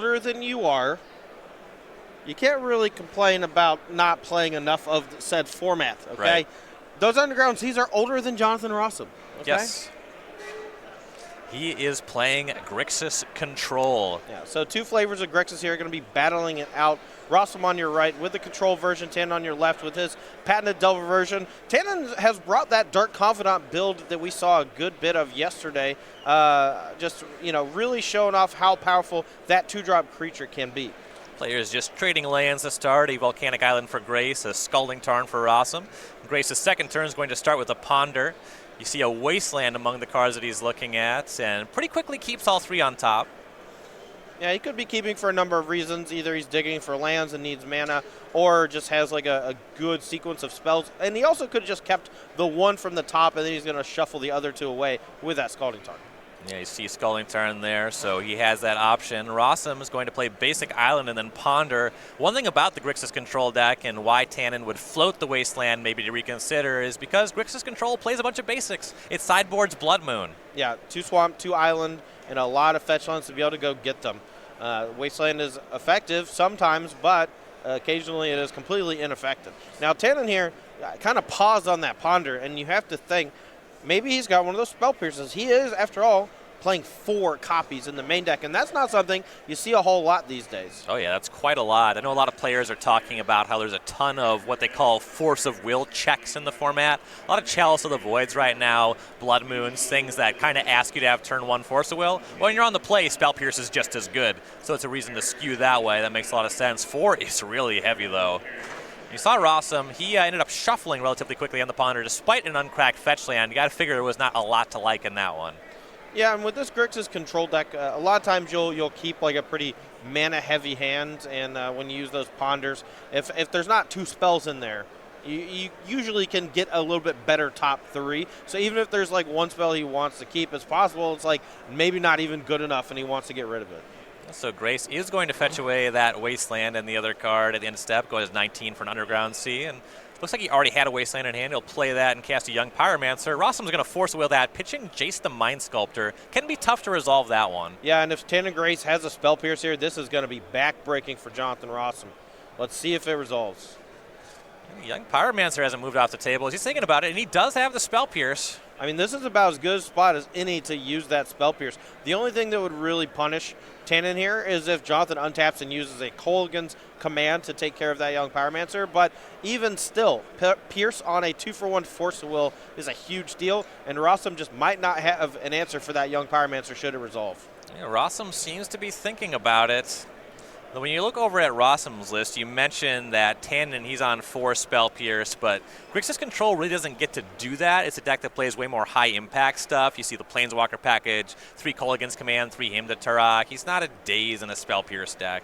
older than you are, you can't really complain about not playing enough of said format, okay? Right. Those undergrounds, these are older than Jonathan Rosum, okay? Yes. He is playing Grixis Control. Yeah, so two flavors of Grixis here are going to be battling it out. Rosum on your right with the control version, Tannon on your left with his patented Delver version. Tannon has brought that Dark Confidant build that we saw a good bit of yesterday, just, really showing off how powerful that 2-drop creature can be. Players just trading lands to start. A Volcanic Island for Grace, a Scalding Tarn for Rosum. Grace's second turn is going to start with a Ponder. You see a Wasteland among the cards that he's looking at, and pretty quickly keeps all three on top. Yeah, he could be keeping for a number of reasons. Either he's digging for lands and needs mana, or just has like a good sequence of spells. And he also could have just kept the one from the top, and then he's going to shuffle the other two away with that Scalding Tarn. Yeah, you see Scalding Tarn there, so he has that option. Rosum is going to play Basic Island and then Ponder. One thing about the Grixis Control deck and why Tannon would float the Wasteland maybe to reconsider is because Grixis Control plays a bunch of basics. It sideboards Blood Moon. Yeah, 2 Swamp, 2 Island, and a lot of fetch lands to be able to go get them. Wasteland is effective sometimes, but occasionally it is completely ineffective. Now, Tannon here kind of paused on that Ponder, and you have to think, maybe he's got one of those spell pierces. He is, after all, playing 4 copies in the main deck, and that's not something you see a whole lot these days. Oh yeah, that's quite a lot. I know a lot of players are talking about how there's a ton of what they call force of will checks in the format. A lot of Chalice of the Voids right now, Blood Moons, things that kind of ask you to have turn 1 force of will. When you're on the play, Spell Pierce is just as good, so it's a reason to skew that way. That makes a lot of sense. 4 is really heavy though. You saw Rosum, he ended up shuffling relatively quickly on the Ponder despite an uncracked fetch land. You got to figure there was not a lot to like in that one. Yeah, and with this Grixis Control deck, a lot of times you'll keep like a pretty mana-heavy hand, and when you use those Ponders, if there's not 2 spells in there, you usually can get a little bit better top 3. So even if there's like 1 spell he wants to keep, it's possible it's like maybe not even good enough and he wants to get rid of it. So Grace is going to fetch away that Wasteland and the other card at the end of step, goes 19 for an Underground Sea, and looks like he already had a Wasteland in hand. He'll play that and cast a Young Pyromancer. Rossum's going to force will that. Pitching Jace the Mind Sculptor can be tough to resolve that one. Yeah, and if Tannon Grace has a Spell Pierce here, this is going to be back-breaking for Jonathan Rosum. Let's see if it resolves. Young Pyromancer hasn't moved off the table. He's thinking about it, and he does have the Spell Pierce. I mean, this is about as good a spot as any to use that Spell Pierce. The only thing that would really punish Tannon here is if Jonathan untaps and uses a Kolaghan's command to take care of that Young Pyromancer. But even still, Pierce on a 2-for-1 Force of Will is a huge deal, and Rosum just might not have an answer for that Young Pyromancer should it resolve. Yeah, Rosum seems to be thinking about it. When you look over at Rossum's list, you mentioned that Tannon, he's on 4 Spell Pierce, but Grixis Control really doesn't get to do that. It's a deck that plays way more high-impact stuff. You see the Planeswalker package, 3 Kolaghan's Command, 3 Hymn to Turok. He's not a Daze in a Spell Pierce deck.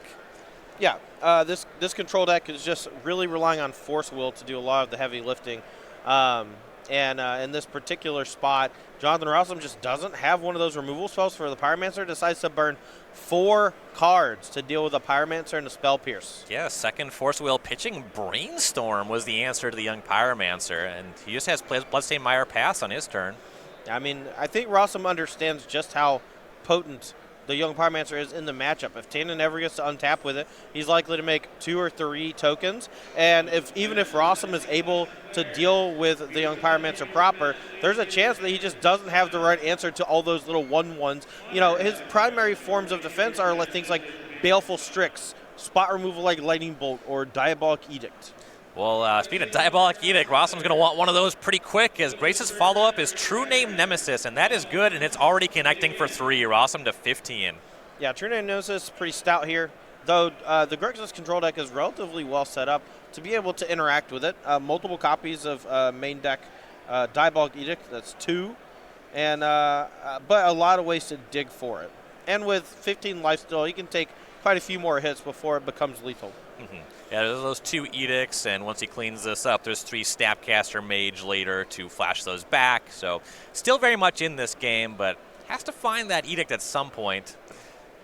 Yeah, this control deck is just really relying on Force Will to do a lot of the heavy lifting. And in this particular spot, Jonathan Rosum just doesn't have one of those removal spells for the Pyromancer. Decides to burn 4 cards to deal with a Pyromancer and a Spell Pierce. Yeah, second Force Will pitching Brainstorm was the answer to the Young Pyromancer, and he just has Bloodstained Mire pass on his turn. I mean, I think Rosum understands just how potent the Young Pyromancer is in the matchup. If Tannon ever gets to untap with it, he's likely to make 2 or 3 tokens. And even if Rosum is able to deal with the Young Pyromancer proper, there's a chance that he just doesn't have the right answer to all those little 1/1s. You know, his primary forms of defense are things like Baleful Strix, spot removal like Lightning Bolt, or Diabolic Edict. Well, speaking of Diabolic Edict, Rossum's going to want one of those pretty quick, as Grace's follow-up is True Name Nemesis, and that is good, and it's already connecting for 3. Rossum to 15. Yeah, True Name Nemesis is pretty stout here, though the Grixis control deck is relatively well set up to be able to interact with it. Multiple copies of main deck Diabolic Edict, that's 2, and but a lot of ways to dig for it. And with 15 life still, he can take quite a few more hits before it becomes lethal. Mm-hmm. Yeah, there's those 2 Edicts, and once he cleans this up, there's 3 Snapcaster Mage later to flash those back. So still very much in this game, but has to find that Edict at some point.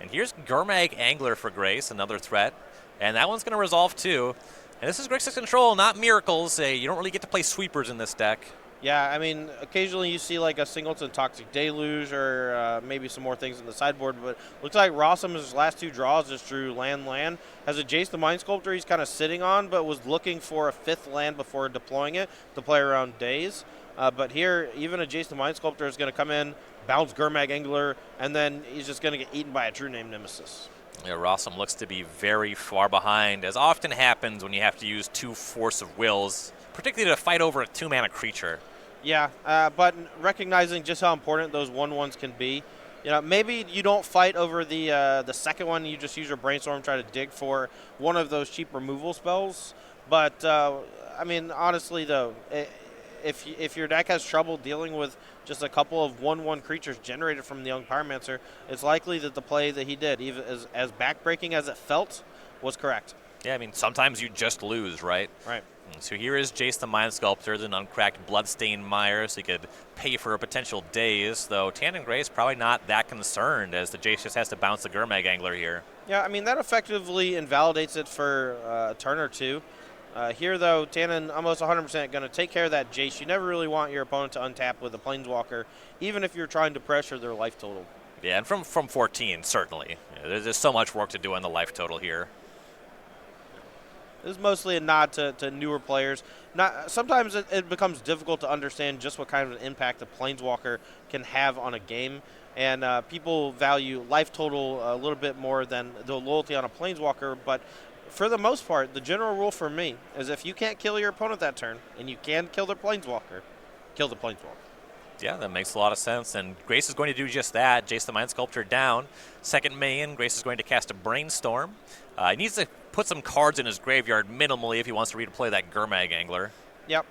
And here's Gurmag Angler for Grace, another threat. And that one's going to resolve too. And this is Grixis Control, not Miracles. You don't really get to play sweepers in this deck. Yeah, I mean, occasionally you see like a Singleton Toxic Deluge or maybe some more things in the sideboard, but looks like Rosum, his last 2 draws, just drew land, has a Jace the Mind Sculptor he's kind of sitting on, but was looking for a 5th land before deploying it to play around Days. But here, even a Jace the Mind Sculptor is going to come in, bounce Gurmag Angler, and then he's just going to get eaten by a True Name Nemesis. Yeah, Rosum looks to be very far behind, as often happens when you have to use 2 Force of Wills, particularly to fight over a 2-mana creature. Yeah, but recognizing just how important those 1/1s can be, maybe you don't fight over the second one. You just use your brainstorm, try to dig for one of those cheap removal spells. But I mean, honestly, though, if your deck has trouble dealing with just a couple of 1/1 creatures generated from the Young Pyromancer, it's likely that the play that he did, even as backbreaking as it felt, was correct. Yeah, I mean, sometimes you just lose, right? Right. So here is Jace the Mind Sculptor, the uncracked Bloodstained Mire, so he could pay for a potential Daze, though Tannon Gray is probably not that concerned, as the Jace just has to bounce the Gurmag Angler here. Yeah, I mean, that effectively invalidates it for a turn or two. Here, though, Tannon almost 100% going to take care of that Jace. You never really want your opponent to untap with a Planeswalker, even if you're trying to pressure their life total. Yeah, and from 14, certainly. There's so much work to do on the life total here. This is mostly a nod to newer players. Sometimes it becomes difficult to understand just what kind of an impact a Planeswalker can have on a game, and people value life total a little bit more than the loyalty on a Planeswalker, but for the most part, the general rule for me is if you can't kill your opponent that turn, and you can kill their Planeswalker, kill the Planeswalker. Yeah, that makes a lot of sense, and Grace is going to do just that. Jace the Mind Sculptor down. Second main, Grace is going to cast a Brainstorm. He needs to put some cards in his graveyard minimally if he wants to redeploy that Gurmag Angler. Yep.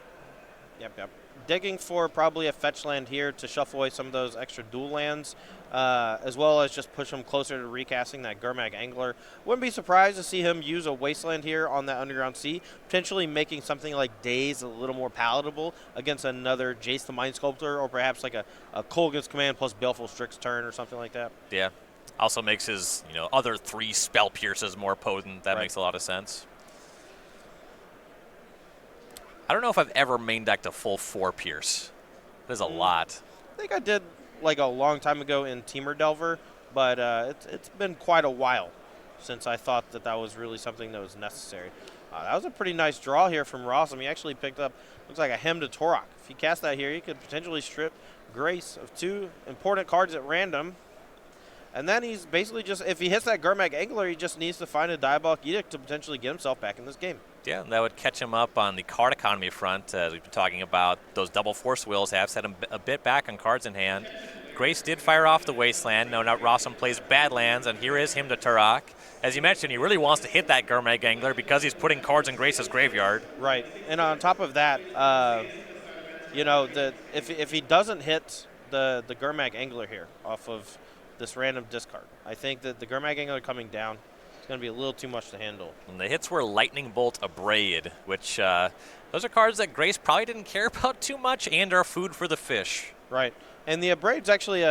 Digging for probably a fetch land here to shuffle away some of those extra dual lands, as well as just push him closer to recasting that Gurmag Angler. Wouldn't be surprised to see him use a Wasteland here on that Underground Sea, potentially making something like Daze a little more palatable against another Jace the Mind Sculptor, or perhaps like a Kolaghan's Command plus Baleful Strix turn or something like that. Yeah. Also makes his other 3 Spell Pierces more potent. That makes a lot of sense. I don't know if I've ever main decked a full 4 Pierce. There's a lot. I think I did like a long time ago in Temur Delver, but it's been quite a while since I thought that was really something that was necessary. That was a pretty nice draw here from Rosum. He actually picked up, looks like a Hem to Torok. If you cast that here, you could potentially strip Grace of 2 important cards at random. And then he's basically just, if he hits that Gurmag Angler, he just needs to find a Diabolic Edict to potentially get himself back in this game. Yeah, and that would catch him up on the card economy front. As we've been talking about, those double Force Wills have set him a bit back on cards in hand. Grace did fire off the Wasteland. No, not Rosum plays Badlands, and here is him to Turok. As you mentioned, he really wants to hit that Gurmag Angler because he's putting cards in Grace's graveyard. Right, and on top of that, if he doesn't hit the Gurmag Angler here off of this random discard, I think that the Gurmag Angler coming down is going to be a little too much to handle. And the hits were Lightning Bolt, Abrade, which those are cards that Grace probably didn't care about too much and are food for the fish. Right. And the Abrade's actually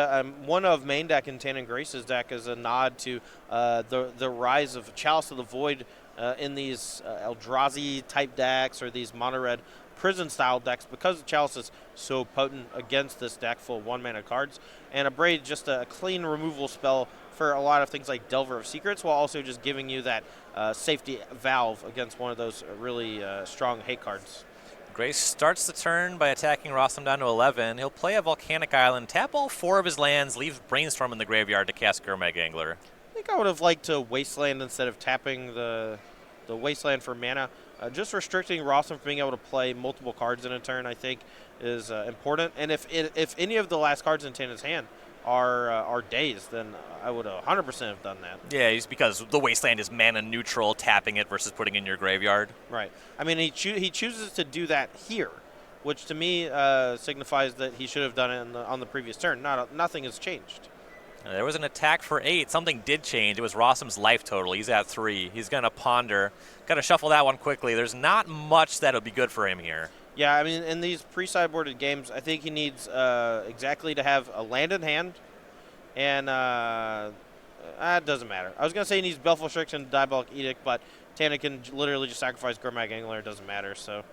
one of main deck in Tannon Grace's deck as a nod to the rise of Chalice of the Void in these Eldrazi type decks or these mono-red prison style decks, because Chalice is so potent against this deck full of 1-mana cards. And Abrade just a clean removal spell for a lot of things like Delver of Secrets, while also just giving you that safety valve against one of those really strong hate cards. Grace starts the turn by attacking Rosum down to 11. He'll play a Volcanic Island, tap all 4 of his lands, leave Brainstorm in the graveyard to cast Gurmag Angler. I think I would have liked to Wasteland instead of tapping the Wasteland for mana. Just restricting Rosum from being able to play multiple cards in a turn, I think, is important. And if any of the last cards in Tannon's hand are Daze, then I would 100% have done that. Yeah, it's because the Wasteland is mana neutral, tapping it versus putting it in your graveyard. Right. I mean, he chooses to do that here, which to me signifies that he should have done it on the previous turn. Nothing has changed. There was an attack for 8. Something did change. It was Rosum's life total. He's at 3. He's going to ponder. Got to shuffle that one quickly. There's not much that'll be good for him here. Yeah, I mean, in these pre-sideboarded games, I think he needs exactly to have a land in hand, and it doesn't matter. I was going to say he needs Baleful Strix and Diabolic Edict, but Tannon can literally just sacrifice Gurmag Angler. It doesn't matter, so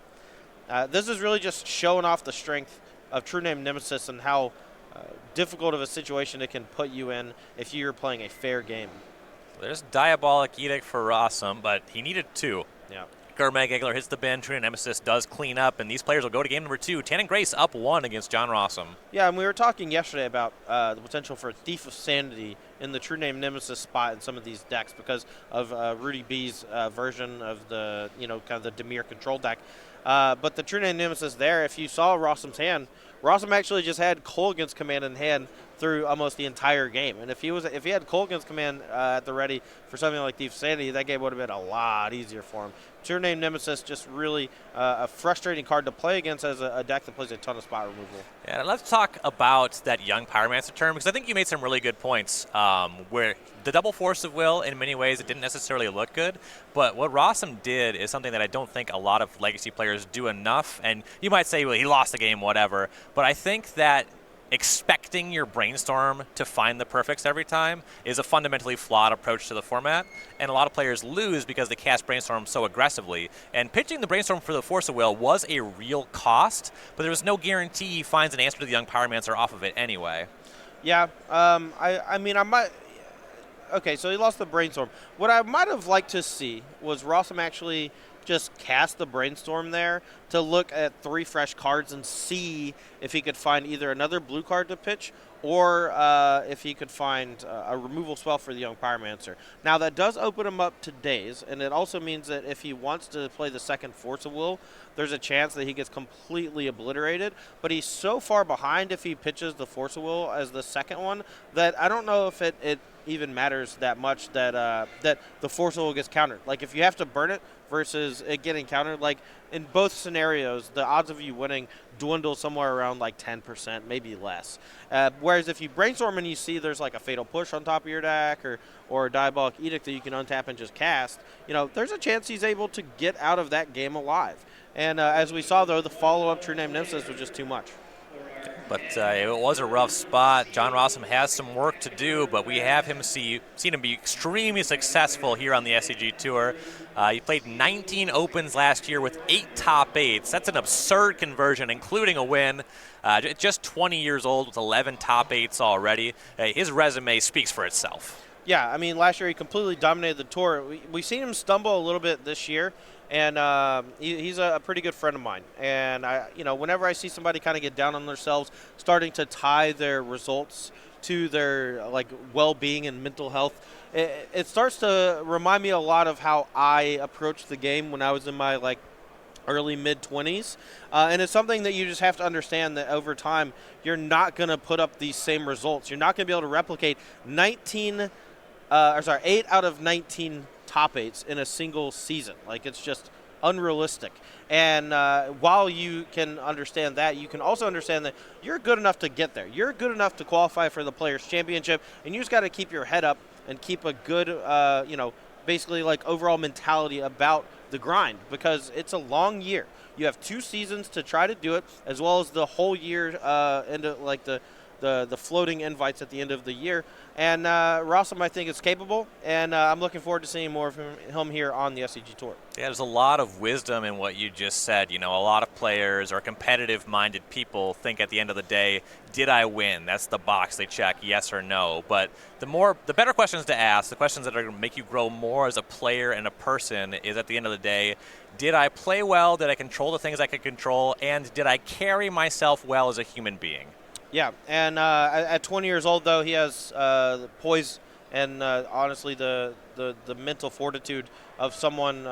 This is really just showing off the strength of True Name Nemesis and how difficult of a situation it can put you in if you're playing a fair game. There's Diabolic Edict for Rosum, but he needed 2. Yeah. Gurmag hits the bin, True Name Nemesis does clean up, and these players will go to game number 2. Tannon Grace up 1 against John Rosum. Yeah, and we were talking yesterday about the potential for Thief of Sanity in the True Name Nemesis spot in some of these decks because of Rudy B's version of the, kind of the Dimir control deck. But the True Name Nemesis there, if you saw Rosum's hand, Rosum actually just had Kolaghan's command in hand through almost the entire game. And if he had Kolaghan's command at the ready for something like Thief of Sanity, that game would have been a lot easier for him. True Name Nemesis just really a frustrating card to play against as a deck that plays a ton of spot removal. Yeah, let's talk about that Young Pyromancer turn, because I think you made some really good points where the double Force of Will, in many ways, it didn't necessarily look good, but what Rosum did is something that I don't think a lot of Legacy players do enough, and you might say, well, he lost the game, whatever, but I think that expecting your Brainstorm to find the perfects every time is a fundamentally flawed approach to the format, and a lot of players lose because they cast Brainstorm so aggressively. And pitching the Brainstorm for the Force of Will was a real cost, but there was no guarantee he finds an answer to the Young Pyromancer off of it anyway. Yeah, I might... Okay, so he lost the Brainstorm. What I might have liked to see was Rosum actually just cast the Brainstorm there to look at 3 fresh cards and see if he could find either another blue card to pitch or if he could find a removal spell for the Young Pyromancer. Now, that does open him up to Daze, and it also means that if he wants to play the second Force of Will, there's a chance that he gets completely obliterated, but he's so far behind if he pitches the Force of Will as the second one that I don't know if it even matters that much that the Force of Will gets countered. Like, if you have to burn it versus it getting countered, like, in both scenarios, the odds of you winning dwindle somewhere around like 10%, maybe less. Whereas if you Brainstorm and you see there's like a Fatal Push on top of your deck or a Diabolic Edict that you can untap and just cast, there's a chance he's able to get out of that game alive. And as we saw, though, the follow-up True Name Nemesis was just too much. But it was a rough spot. John Rosum has some work to do, but we have seen him be extremely successful here on the SCG Tour. He played 19 Opens last year with 8 top 8s. That's an absurd conversion, including a win. Just 20 years old with 11 top 8s already. His resume speaks for itself. Yeah, I mean, last year he completely dominated the tour. We've seen him stumble a little bit this year, and he's a pretty good friend of mine. And whenever I see somebody kind of get down on themselves, starting to tie their results to their well-being and mental health, it starts to remind me a lot of how I approached the game when I was in my early mid-20s, and it's something that you just have to understand that over time you're not going to put up these same results. You're not going to be able to replicate 8 out of 19 top 8s in a single season. It's just unrealistic. And while you can understand that, you can also understand that you're good enough to get there. You're good enough to qualify for the Players' Championship, and you just got to keep your head up and keep a good, basically overall mentality about the grind, because it's a long year. You have 2 seasons to try to do it, as well as the whole year into the floating invites at the end of the year. And Rosum, I think, is capable, and I'm looking forward to seeing more of him here on the SCG Tour. Yeah, there's a lot of wisdom in what you just said. A lot of players or competitive-minded people think at the end of the day, did I win? That's the box they check, yes or no. But the better questions to ask, the questions that are going to make you grow more as a player and a person, is at the end of the day, did I play well? Did I control the things I could control? And did I carry myself well as a human being? Yeah, and at 20 years old, though, he has the poise and honestly the mental fortitude of someone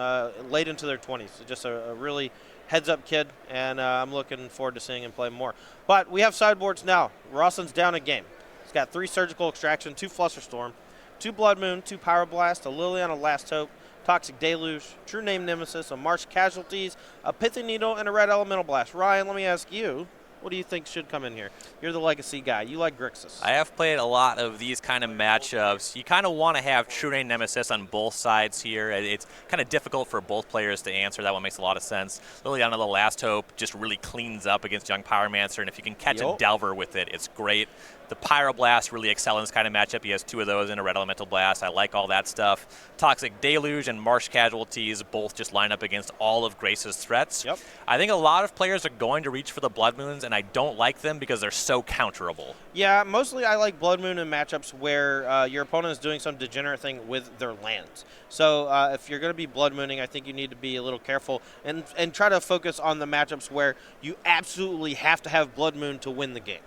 late into their 20s. Just a really heads-up kid, and I'm looking forward to seeing him play more. But we have sideboards now. Rosum's down a game. He's got 3 Surgical Extraction, 2 Flusterstorm, 2 Blood Moon, 2 Power Blast, a Liliana Last Hope, Toxic Deluge, True Name Nemesis, a Marsh Casualties, a Pithy Needle, and a Red Elemental Blast. Ryan, let me ask you, what do you think should come in here? You're the Legacy guy. You like Grixis. I have played a lot of these kind of matchups. You kind of want to have True Name Nemesis on both sides here. It's kind of difficult for both players to answer. That one makes a lot of sense. Liliana the Last Hope just really cleans up against Young Pyromancer, and if you can catch a Delver with it, it's great. The Pyroblast really excel in this kind of matchup. He has 2 of those in a Red Elemental Blast. I like all that stuff. Toxic Deluge and Marsh Casualties both just line up against all of Grace's threats. Yep. I think a lot of players are going to reach for the Blood Moons, and I don't like them because they're so counterable. Yeah, mostly I like Blood Moon in matchups where your opponent is doing some degenerate thing with their lands. So if you're going to be Blood Mooning, I think you need to be a little careful and try to focus on the matchups where you absolutely have to have Blood Moon to win the game.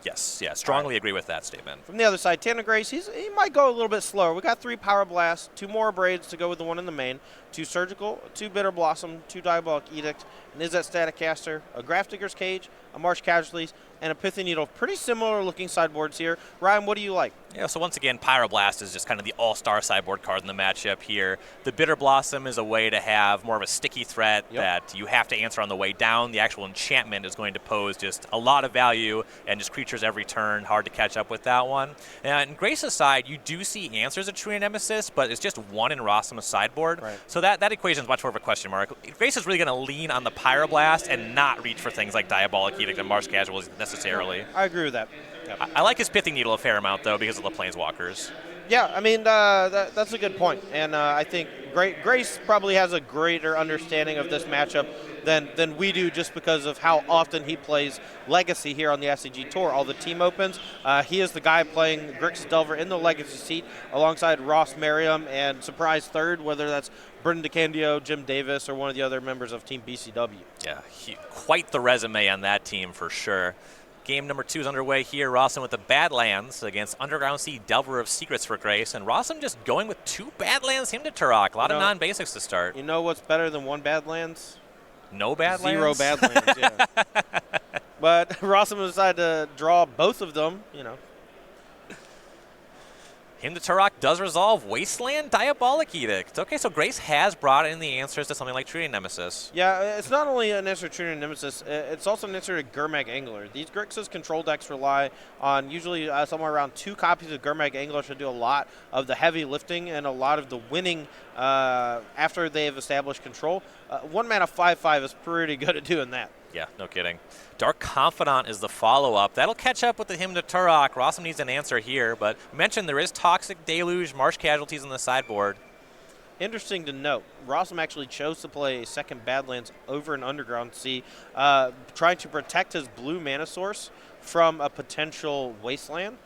Yes, yeah, strongly agree with that statement. From the other side, Tannon Grace, he might go a little bit slower. We got 3 Power Blasts, 2 more Braids to go with the one in the main, 2 Surgical, 2 Bitter Blossom, 2 Diabolic Edict, an Izzet Static Caster, a Grafdigger's Cage, a Marsh Casualties, and a Pithy Needle. Pretty similar looking sideboards here. Ryan, what do you like? Yeah, so once again, Pyroblast is just kind of the all-star sideboard card in the matchup here. The Bitter Blossom is a way to have more of a sticky threat that you have to answer on the way down. The actual enchantment is going to pose just a lot of value and just creatures every turn. Hard to catch up with that one. And in Grace's side, you do see answers at True Nemesis, but it's just 1 in Rosum's sideboard. Right. So that equation is much more of a question mark. Grace is really going to lean on the Pyroblast and not reach for things like Diabolic Edict and Marsh Casualties necessarily. I agree with that. Yep. I like his Pithy Needle a fair amount, though, because of the Planeswalkers. Yeah, I mean, that's a good point. And I think Grace probably has a greater understanding of this matchup than we do just because of how often he plays Legacy here on the SCG Tour. All the team opens. He is the guy playing Grixis Delver in the Legacy seat alongside Ross Merriam and surprise third, whether that's Brendan DeCandio, Jim Davis, or one of the other members of Team BCW. Yeah, quite the resume on that team for sure. Game number 2 is underway here. Rosum with the Badlands against Underground Sea Delver of Secrets for Grace. And Rosum just going with 2 Badlands him to Turok. A lot of non-basics to start. You know what's better than 1 Badlands? No Badlands? 0 Badlands, yeah. But Rosum decided to draw both of them, you know. Him to Turok does resolve Wasteland Diabolic Edict. Okay, so Grace has brought in the answers to something like Treating Nemesis. Yeah, it's not only an answer to Treating Nemesis, it's also an answer to Gurmag Angler. These Grixis control decks rely on usually somewhere around 2 copies of Gurmag Angler to do a lot of the heavy lifting and a lot of the winning after they have established control. 1 mana 5/5 is pretty good at doing that. Yeah, no kidding. Dark Confidant is the follow-up. That'll catch up with the Hymn to Turok. Rosum needs an answer here, but mentioned there is Toxic Deluge, Marsh Casualties on the sideboard. Interesting to note, Rosum actually chose to play a second Badlands over an Underground Sea, trying to protect his blue mana source from a potential Wasteland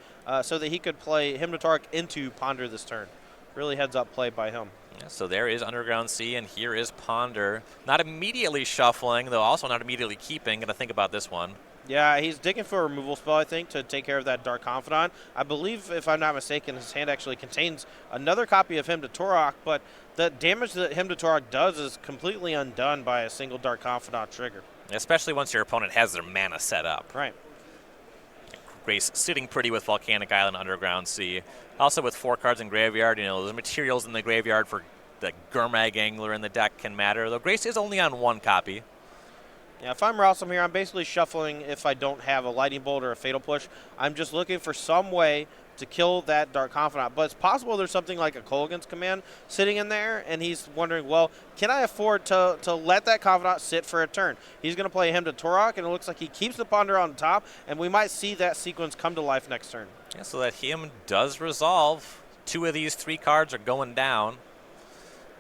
so that he could play Hymn to Turok into Ponder this turn. Really heads-up play by him. Yeah, so there is Underground Sea, and here is Ponder. Not immediately shuffling, though also not immediately keeping. Got to think about this one. Yeah, he's digging for a removal spell, I think, to take care of that Dark Confidant. I believe, if I'm not mistaken, his hand actually contains another copy of Hymn to Turok, but the damage that Hymn to Turok does is completely undone by a single Dark Confidant trigger. Especially once your opponent has their mana set up. Right. Grace sitting pretty with Volcanic Island, Underground Sea. Also with 4 cards in graveyard, you know, the materials in the graveyard for the Gurmag Angler in the deck can matter, though Grace is only on 1 copy. Yeah, if I'm Rosum here, I'm basically shuffling if I don't have a Lightning Bolt or a Fatal Push. I'm just looking for some way to kill that Dark Confidant. But it's possible there's something like a Kolaghan's Command sitting in there, and he's wondering, well, can I afford to let that Confidant sit for a turn? He's going to play Hymn to Turok, and it looks like he keeps the Ponder on top, and we might see that sequence come to life next turn. Yeah, so that Hymn does resolve. 2 of these 3 cards are going down.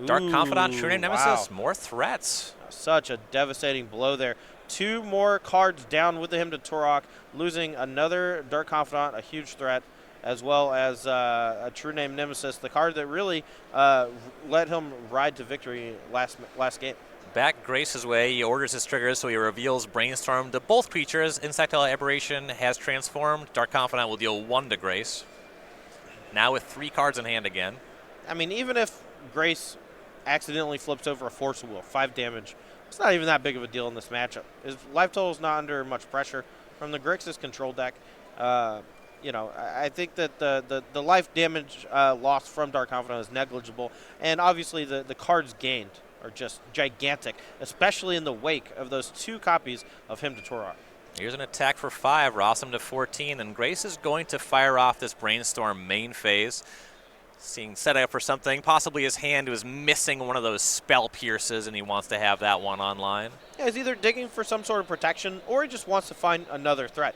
Dark Confidant, True Nemesis, more threats. Such a devastating blow there. 2 more cards down with the Hymn to Turok, losing another Dark Confidant, a huge threat, as well as a True Name Nemesis, the card that really let him ride to victory last game. Back Grace's way, he orders his triggers, so he reveals Brainstorm to both creatures. Insectile Aberration has transformed. Dark Confidant will deal 1 to Grace. Now with 3 cards in hand again. I mean, even if Grace accidentally flips over a Force Wheel, 5 damage, it's not even that big of a deal in this matchup. His life total is not under much pressure from the Grixis control deck. You know, I think that the life damage loss from Dark Confidant is negligible, and obviously the cards gained are just gigantic, especially in the wake of those 2 copies of Hymn to Turok. Here's an attack for 5, Rosum to 14, and Grace is going to fire off this Brainstorm main phase. Seeing set up for something. Possibly his hand was missing one of those spell pierces, and he wants to have that one online. Yeah, he's either digging for some sort of protection, or he just wants to find another threat.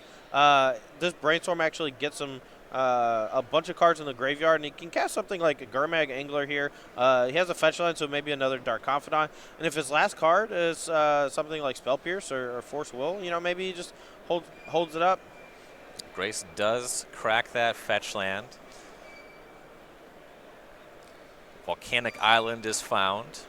this Brainstorm actually gets him a bunch of cards in the graveyard, and he can cast something like a Gurmag Angler here. He has a fetch line, so maybe another Dark Confidant. And if his last card is something like Spell Pierce or Force Will, maybe he just holds it up. Grace does crack that fetch land. Volcanic Island is found.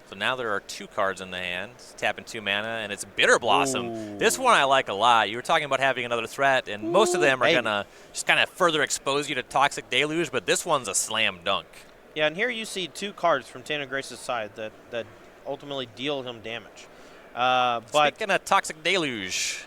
So now there are 2 cards in the hand. Tapping 2 mana, and it's Bitter Blossom. Ooh. This one I like a lot. You were talking about having another threat, and most of them are going to just kind of further expose you to Toxic Deluge, but this one's a slam dunk. Yeah, and here you see 2 cards from Tannon Grace's side that ultimately deal him damage. But speaking of Toxic Deluge,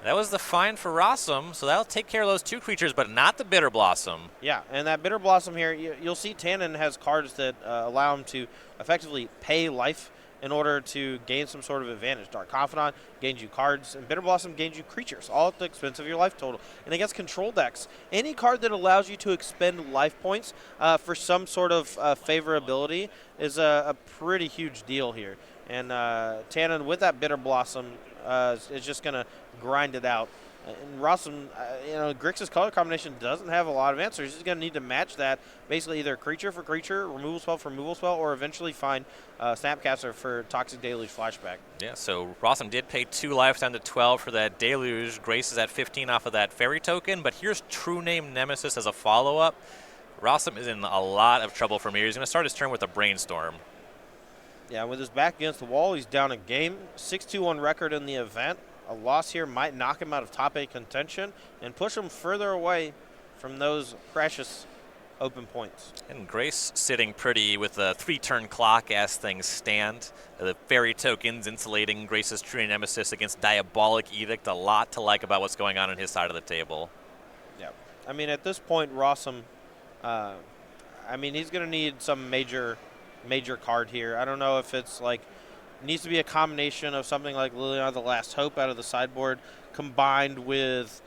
that was the find for Rosum, so that'll take care of those 2 creatures, but not the Bitter Blossom. Yeah, and that Bitter Blossom here, you'll see Tannon has cards that allow him to effectively pay life in order to gain some sort of advantage. Dark Confidant gains you cards, and Bitter Blossom gains you creatures, all at the expense of your life total. And against control decks, any card that allows you to expend life points for some sort of favorability is a pretty huge deal here. And Tannon, with that Bitter Blossom, is just going to grind it out. And Rosum, Grixis color combination doesn't have a lot of answers. He's going to need to match that, basically either creature for creature, removal spell for removal spell, or eventually find Snapcaster for Toxic Deluge Flashback. Yeah, so Rosum did pay 2 life down to 12 for that Deluge. Grace is at 15 off of that Fairy token, but here's True Name Nemesis as a follow-up. Rosum is in a lot of trouble from here. He's going to start his turn with a Brainstorm. Yeah, with his back against the wall, he's down a game. 6-2-1 record in the event. A loss here might knock him out of top 8 contention and push him further away from those precious open points. And Grace sitting pretty with a 3-turn clock as things stand. The Fairy tokens insulating Grace's True Nemesis against Diabolic Edict. A lot to like about what's going on his side of the table. Yeah. I mean, at this point, Rosum, he's going to need some major card here. I don't know if it's like needs to be a combination of something like Liliana the Last Hope out of the sideboard combined with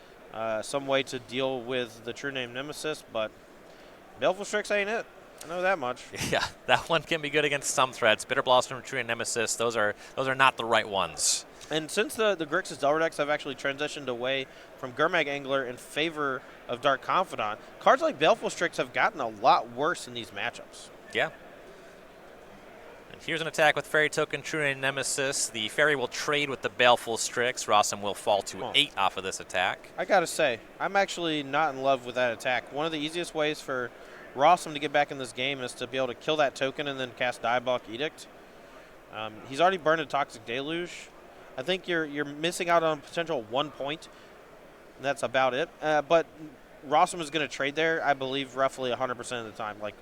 some way to deal with the True Name Nemesis, but Baleful Strix ain't it. I know that much. Yeah, that one can be good against some threats. Bitter Blossom, True Name Nemesis, those are not the right ones. And since the Grixis Delver decks have actually transitioned away from Gurmag Angler in favor of Dark Confidant, cards like Baleful Strix have gotten a lot worse in these matchups. Yeah. Here's an attack with Fairy token, True Name Nemesis. The Fairy will trade with the Baleful Strix. Rosum will fall to 8 off of this attack. I gotta say, I'm actually not in love with that attack. One of the easiest ways for Rosum to get back in this game is to be able to kill that token and then cast Diabolic Edict. He's already burned a Toxic Deluge. I think you're missing out on a potential 1 point. And that's about it. But Rosum is going to trade there, I believe, roughly 100% of the time. Like,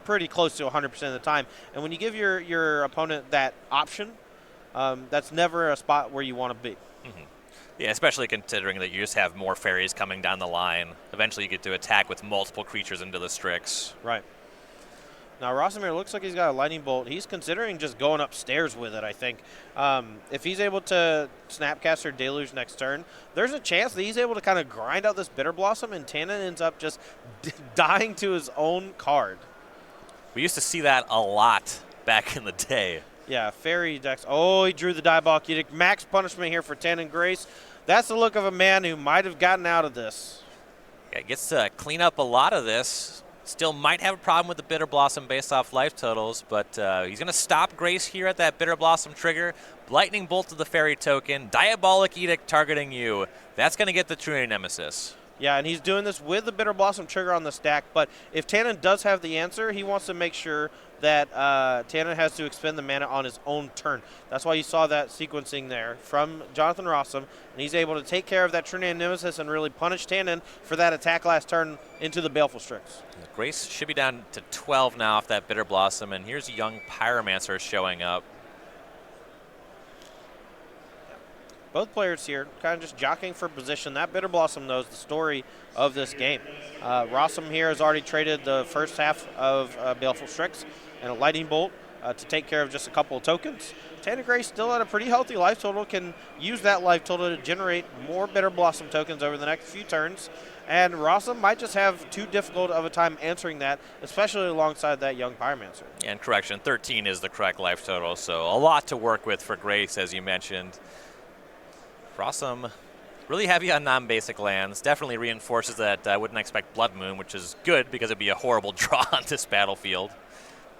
pretty close to 100% of the time. And when you give your opponent that option, that's never a spot where you want to be. Mm-hmm. Yeah, especially considering that you just have more Fairies coming down the line. Eventually you get to attack with multiple creatures into the Strix. Right. Now, Rosamir looks like he's got a Lightning Bolt. He's considering just going upstairs with it, I think. If he's able to Snapcaster Deluge next turn, there's a chance that he's able to kind of grind out this Bitter Blossom, and Tannon ends up just dying to his own card. We used to see that a lot back in the day. Yeah, Fairy decks. Oh, he drew the Diabolic Edict. Max punishment here for Tannon Grace. That's the look of a man who might have gotten out of this. Yeah, gets to clean up a lot of this. Still might have a problem with the Bitter Blossom based off life totals, but he's going to stop Grace here at that Bitter Blossom trigger. Lightning Bolt to the Fairy token. Diabolic Edict targeting you. That's going to get the True Nemesis. Yeah, and he's doing this with the Bitter Blossom trigger on the stack, but if Tannon does have the answer, he wants to make sure that Tannon has to expend the mana on his own turn. That's why you saw that sequencing there from Jonathan Rosum, and he's able to take care of that True Name Nemesis and really punish Tannon for that attack last turn into the Baleful Strix. Grace should be down to 12 now off that Bitter Blossom, and here's Young Pyromancer showing up. Both players here kind of just jockeying for position. That Bitter Blossom knows the story of this game. Rosum here has already traded the first half of Baleful Strix and a Lightning Bolt to take care of just a couple of tokens. Tannon Grace still at a pretty healthy life total, can use that life total to generate more Bitter Blossom tokens over the next few turns. And Rosum might just have too difficult of a time answering that, especially alongside that Young Pyromancer. And correction, 13 is the correct life total, so a lot to work with for Grace, as you mentioned. Rosum Really heavy on non-basic lands. Definitely reinforces that I wouldn't expect Blood Moon, which is good because it'd be a horrible draw on this battlefield.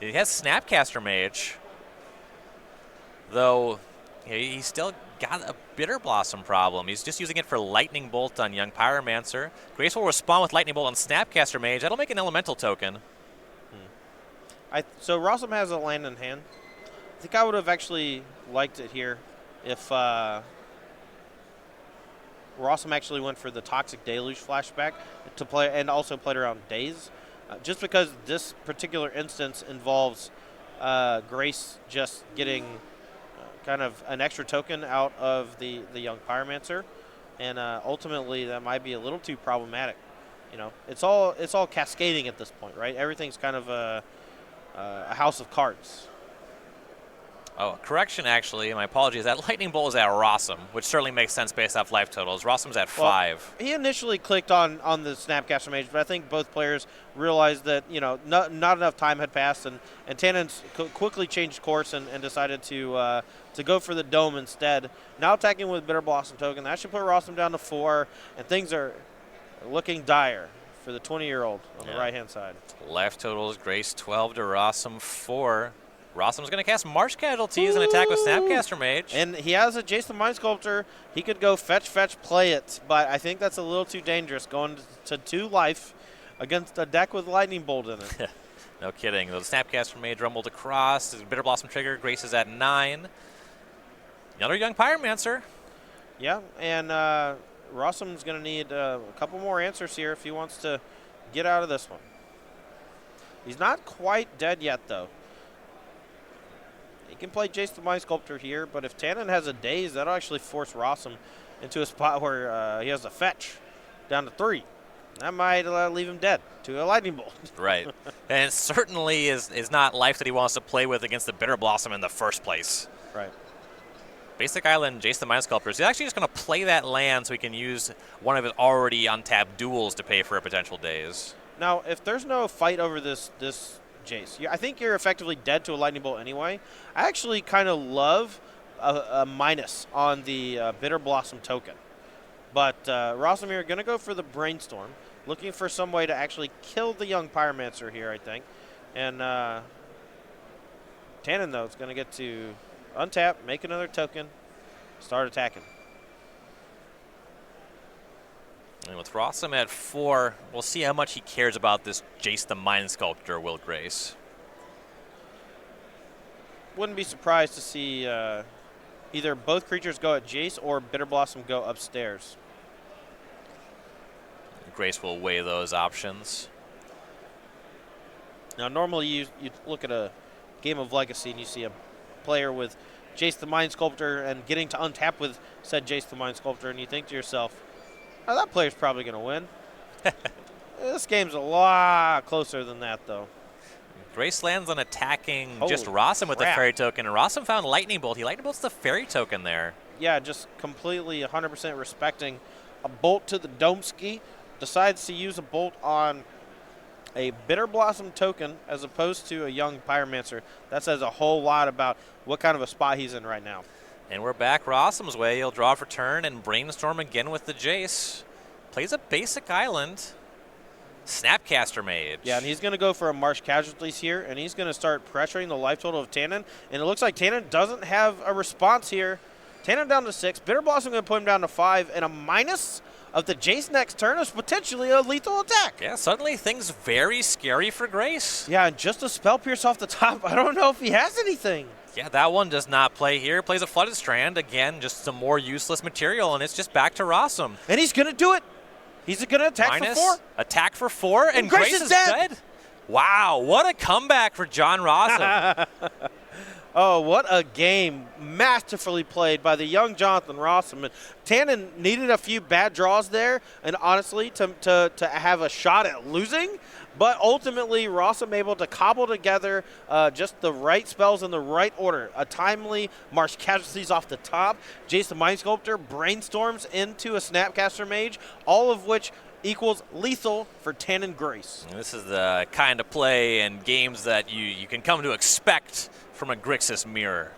He has Snapcaster Mage, though he's still got a Bitter Blossom problem. He's just using it for Lightning Bolt on Young Pyromancer. Grace will respond with Lightning Bolt on Snapcaster Mage. That'll make an Elemental token. So Rosum has a land in hand. I think I would have actually liked it here if Rosum actually went for the Toxic Deluge flashback to play, and also played around Daze. Just because this particular instance involves Grace just getting kind of an extra token out of the Young Pyromancer, and ultimately that might be a little too problematic. You know, it's all cascading at this point, right? Everything's kind of a house of cards. Oh, correction, actually. My apologies. That Lightning Bolt is at Rosum, which certainly makes sense based off life totals. Rosum's at 5. He initially clicked on the Snapcaster Mage, but I think both players realized that, you know, not enough time had passed, and Tannon quickly changed course and decided to go for the Dome instead. Now attacking with Bitter Blossom token. That should put Rosum down to 4, and things are looking dire for the 20-year-old on the right-hand side. Life totals, Grace 12 to Rosum 4. Rosum's going to cast Marsh Casualties and attack with Snapcaster Mage. And he has a Jace the Mind Sculptor. He could go fetch, play it, but I think that's a little too dangerous going to 2 life against a deck with Lightning Bolt in it. No kidding. The Snapcaster Mage rumbled across. Bitter Blossom trigger. Grace is at 9. Another Young Pyromancer. Yeah, and Rosum's going to need a couple more answers here if he wants to get out of this one. He's not quite dead yet, though. He can play Jace the Mind Sculptor here, but if Tannon has a Daze, that'll actually force Rosum into a spot where he has a fetch down to 3. That might leave him dead to a Lightning Bolt. Right. And it certainly is not life that he wants to play with against the Bitter Blossom in the first place. Right. Basic Island, Jace the Mind Sculptor. He's actually just going to play that land so he can use one of his already untapped duels to pay for a potential Daze. Now, if there's no fight over this Jace, I think you're effectively dead to a Lightning Bolt anyway. I actually kind of love a minus on the Bitter Blossom token. But Rosum here going to go for the Brainstorm, looking for some way to actually kill the Young Pyromancer here, I think. And Tannon, though, is going to get to untap, make another token, start attacking. And with Rosum at 4, we'll see how much he cares about this Jace the Mind Sculptor, Will Grace. Wouldn't be surprised to see either both creatures go at Jace or Bitter Blossom go upstairs. Grace will weigh those options. Now, normally you look at a game of Legacy and you see a player with Jace the Mind Sculptor and getting to untap with said Jace the Mind Sculptor, and you think to yourself, oh, that player's probably going to win. This game's a lot closer than that, though. Grace lands on attacking Holy just Rosum with the crap. Fairy token, and Rosum found Lightning Bolt. He Lightning Bolts the Fairy token there. Yeah, just completely 100% respecting a bolt to the Domski. Decides to use a bolt on a Bitter Blossom token as opposed to a Young Pyromancer. That says a whole lot about what kind of a spot he's in right now. And we're back Rosum's way. He'll draw for turn and Brainstorm again with the Jace. Plays a basic island. Snapcaster Mage. Yeah, and he's going to go for a Marsh Casualties here, and he's going to start pressuring the life total of Tannon. And it looks like Tannon doesn't have a response here. Tannon down to 6. Bitter Blossom going to put him down to 5. And a minus of the Jace next turn is potentially a lethal attack. Yeah, suddenly things very scary for Grace. Yeah, and just a Spell Pierce off the top. I don't know if he has anything. Yeah, that one does not play here. Plays a Flooded Strand. Again, just some more useless material, and it's just back to Rosum. And he's going to do it. He's going to attack Minus, for 4. Attack for 4, and Grace is dead. Wow, what a comeback for John Rosum. Oh, what a game. Masterfully played by the young Jonathan Rosum. And Tannon needed a few bad draws there, and honestly, to have a shot at losing. But ultimately, Rosum able to cobble together just the right spells in the right order. A timely Marsh Casualties off the top. Jace the Mind Sculptor brainstorms into a Snapcaster Mage, all of which equals lethal for Tannon Grace. And this is the kind of play and games that you can come to expect from a Grixis mirror.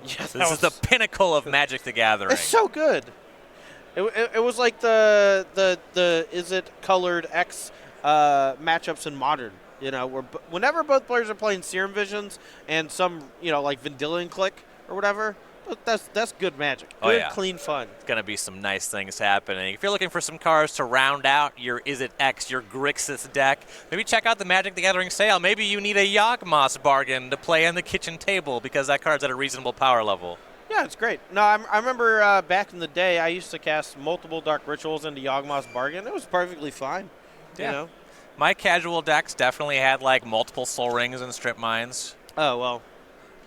Yeah, This is the pinnacle of Magic the Gathering. It's so good. It was like the is it colored X matchups in Modern. You know, where whenever both players are playing Serum Visions and some, like Vendilion Click or whatever, that's good Magic. Good, Oh, yeah. clean fun. It's going to be some nice things happening. If you're looking for some cards to round out your Is It X, your Grixis deck, maybe check out the Magic the Gathering sale. Maybe you need a Yawgmoth bargain to play on the kitchen table because that card's at a reasonable power level. Yeah, it's great. No, I remember back in the day, I used to cast multiple Dark Rituals into Yawgmoth's Bargain. It was perfectly fine. Yeah. You know? My casual decks definitely had like multiple Soul Rings and Strip Mines. Oh, well.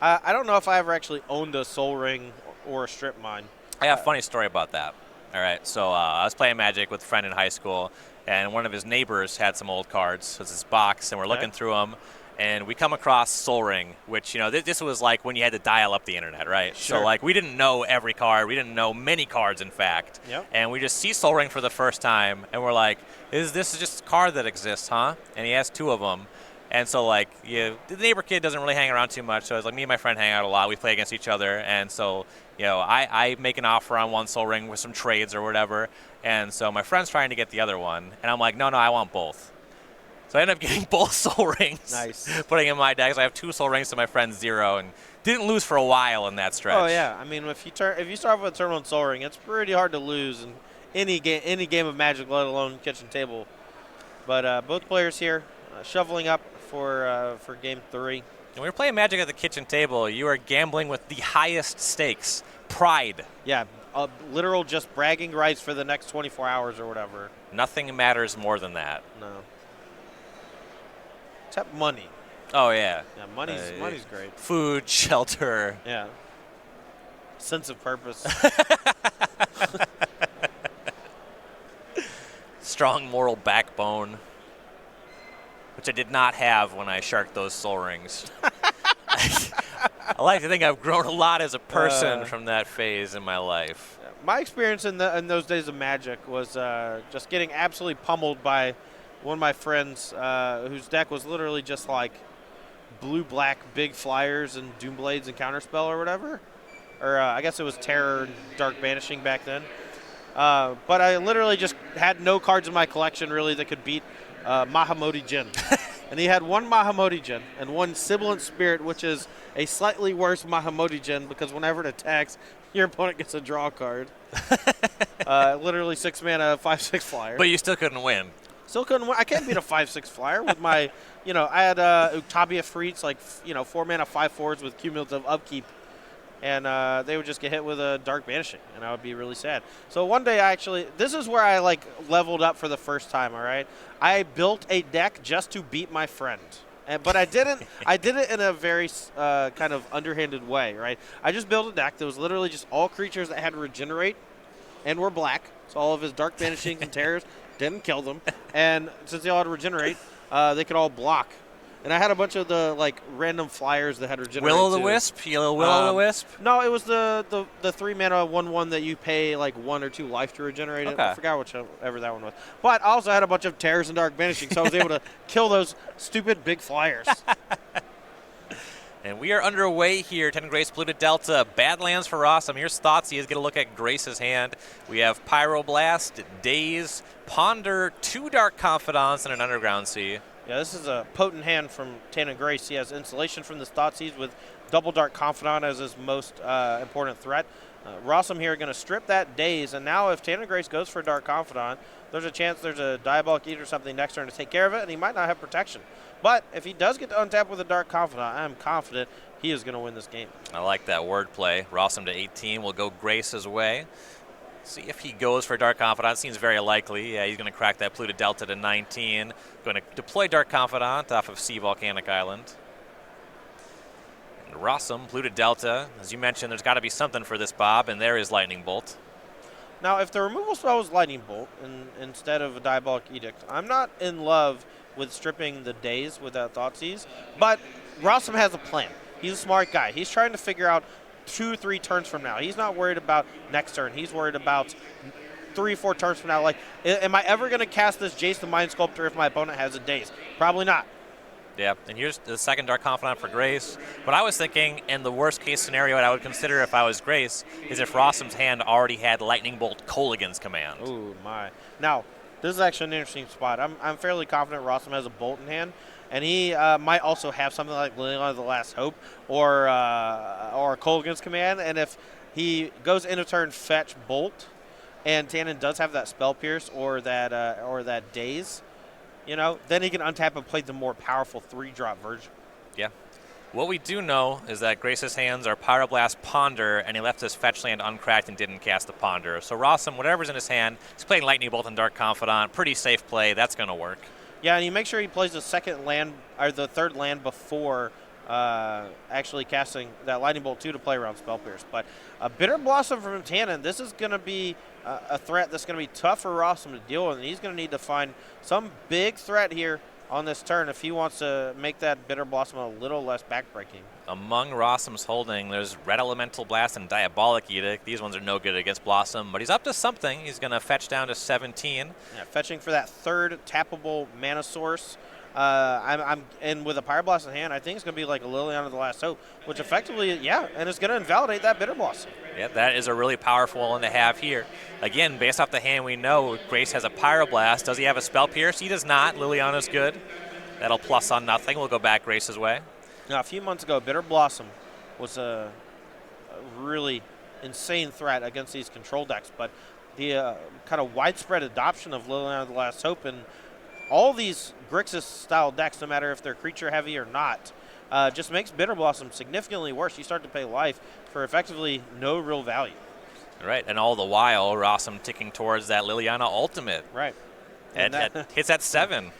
I don't know if I ever actually owned a Soul Ring or a Strip Mine. I have a funny story about that. All right, so I was playing Magic with a friend in high school, and one of his neighbors had some old cards. So it's this box, and we're looking through them, and we come across Soul Ring, which, this was like when you had to dial up the internet, right? Sure. So, like, we didn't know every card. We didn't know many cards, in fact. Yep. And we just see Soul Ring for the first time, and we're like, is this just a card that exists, huh? And he has two of them. And so, like, the neighbor kid doesn't really hang around too much. So it's like me and my friend hang out a lot. We play against each other. And so, I make an offer on one Soul Ring with some trades or whatever. And so my friend's trying to get the other one. And I'm like, no, I want both. So I ended up getting both Soul Rings. Nice. Putting in my deck. So I have 2 Soul Rings to my friend's 0. And didn't lose for a while in that stretch. Oh, yeah. I mean, if you start with a turn 1 Soul Ring, it's pretty hard to lose in any game of Magic, let alone kitchen table. But both players here shoveling up for Game 3. When you're playing Magic at the kitchen table, you are gambling with the highest stakes. Pride. Yeah, literal just bragging rights for the next 24 hours or whatever. Nothing matters more than that. No. Except money. Oh, yeah. Yeah, money's great. Food, shelter. Yeah. Sense of purpose. Strong moral backbone, which I did not have when I sharked those Soul Rings. I like to think I've grown a lot as a person from that phase in my life. My experience in those days of Magic was just getting absolutely pummeled by one of my friends whose deck was literally just like blue-black big flyers and Doomblades and Counterspell or whatever. Or I guess it was Terror and Dark Banishing back then. But I literally just had no cards in my collection really that could beat Mahamoti Jin. And he had one Mahamoti Jin and one Sibilant Spirit, which is a slightly worse Mahamoti Jin because whenever it attacks, your opponent gets a draw card. Literally 6 mana, 5/6 flyer. But you still couldn't win. Still couldn't win. I can't beat a 5/6 flyer with my, I had Utabia Freets, like, 4 mana, 5/4s with cumulative upkeep. And they would just get hit with a Dark Banishing, and I would be really sad. So one day this is where I, leveled up for the first time, all right? I built a deck just to beat my friend. But I didn't. I did it in a very kind of underhanded way, right? I just built a deck that was literally just all creatures that had to regenerate and were black. So all of his Dark Banishings and Terrors didn't kill them. And since they all had to regenerate, they could all block. And I had a bunch of the random flyers that had regenerate. Will-o'-the-Wisp? Will-o'-the-Wisp? No, it was the 3 mana 1/1 that you pay 1 or 2 life to regenerate it. Okay. I forgot whichever that one was. But I also had a bunch of Terrors and Dark Banishing, so I was able to kill those stupid big flyers. And we are underway here. Tannon Grace, Polluted Delta, Badlands for Rosum. Here's Thoughtseize. Get a look at Grace's hand. We have Pyroblast, Daze, Ponder, 2 Dark Confidants, and an Underground Sea. Yeah, this is a potent hand from Tannon Grace. He has Installation from the Thoughtseize with double Dark Confidant as his most important threat. Rosum here going to strip that Daze, and now if Tannon Grace goes for Dark Confidant, there's a chance there's a Diabolic Eater or something next turn to take care of it, and he might not have protection. But if he does get to untap with a Dark Confidant, I'm confident he is going to win this game. I like that wordplay. Rosum to 18 will go Grace's way. See if he goes for Dark Confidant. Seems very likely. Yeah, he's going to crack that Polluted Delta to 19. Going to deploy Dark Confidant off of Sea Volcanic Island. And Rosum, Polluted Delta. As you mentioned, there's got to be something for this Bob, and there is Lightning Bolt. Now, if the removal spell was Lightning Bolt instead of a Diabolic Edict, I'm not in love with stripping the Daze with that Thoughtseize, but Rosum has a plan. He's a smart guy. He's trying to figure out 2 or 3 turns from now. He's not worried about next turn. He's worried about 3 or 4 turns from now. Am I ever going to cast this Jace the Mind Sculptor if my opponent has a Daze? Probably not. Yeah, and here's the second Dark Confidant for Grace. What I was thinking, in the worst case scenario, what I would consider if I was Grace, is if Rosum's hand already had Lightning Bolt Kolaghan's command. Ooh, my. Now, this is actually an interesting spot. I'm fairly confident Rosum has a Bolt in hand, and he might also have something like Liliana of the Last Hope or Kolaghan's command, and if he goes into turn fetch Bolt, and Tannon does have that Spell Pierce or that Daze, then he can untap and play the more powerful 3-drop version. Yeah. What we do know is that Grace's hands are Pyroblast, Ponder, and he left his fetch land uncracked and didn't cast the Ponder. So Rosum, whatever's in his hand, he's playing Lightning Bolt and Dark Confidant. Pretty safe play. That's going to work. Yeah, and you make sure he plays the second land or the third land before actually casting that Lightning Bolt 2 to play around Spell Pierce. But a Bitter Blossom from Tannon, this is going to be a threat that's going to be tough for Rosum to deal with, and he's going to need to find some big threat here on this turn if he wants to make that Bitter Blossom a little less backbreaking. Among Rosum's holding, there's Red Elemental Blast and Diabolic Edict. These ones are no good against Blossom, but he's up to something. He's going to fetch down to 17. Yeah, fetching for that third tappable mana source. And with a Pyroblast in hand, I think it's going to be like a Liliana of the Last Hope, which effectively, and it's going to invalidate that Bitter Blossom. Yeah, that is a really powerful one to have here. Again, based off the hand, we know Grace has a Pyroblast. Does he have a Spell Pierce? He does not. Liliana's good. That'll plus on nothing. We'll go back Grace's way. Now, a few months ago, Bitter Blossom was a really insane threat against these control decks, but the kind of widespread adoption of Liliana of the Last Hope and all these Grixis-style decks, no matter if they're creature-heavy or not, just makes Bitter Blossom significantly worse. You start to pay life for effectively no real value. Right, and all the while, Rosum ticking towards that Liliana ultimate. Right. And that hits at 7.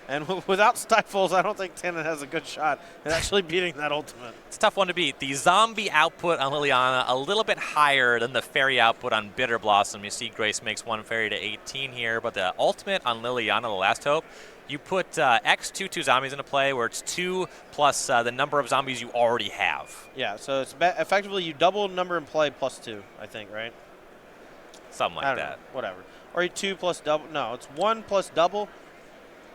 And without Stifles, I don't think Tannon has a good shot at actually beating that ultimate. It's a tough one to beat. The zombie output on Liliana a little bit higher than the fairy output on Bitter Blossom. You see Grace makes one fairy to 18 here, but the ultimate on Liliana, the Last Hope, you put X 2 zombies into play where it's 2 plus the number of zombies you already have. Yeah, so it's effectively you double number in play plus 2, I think, right? Something like that. Whatever. Or 2 plus double. No, it's 1 plus double.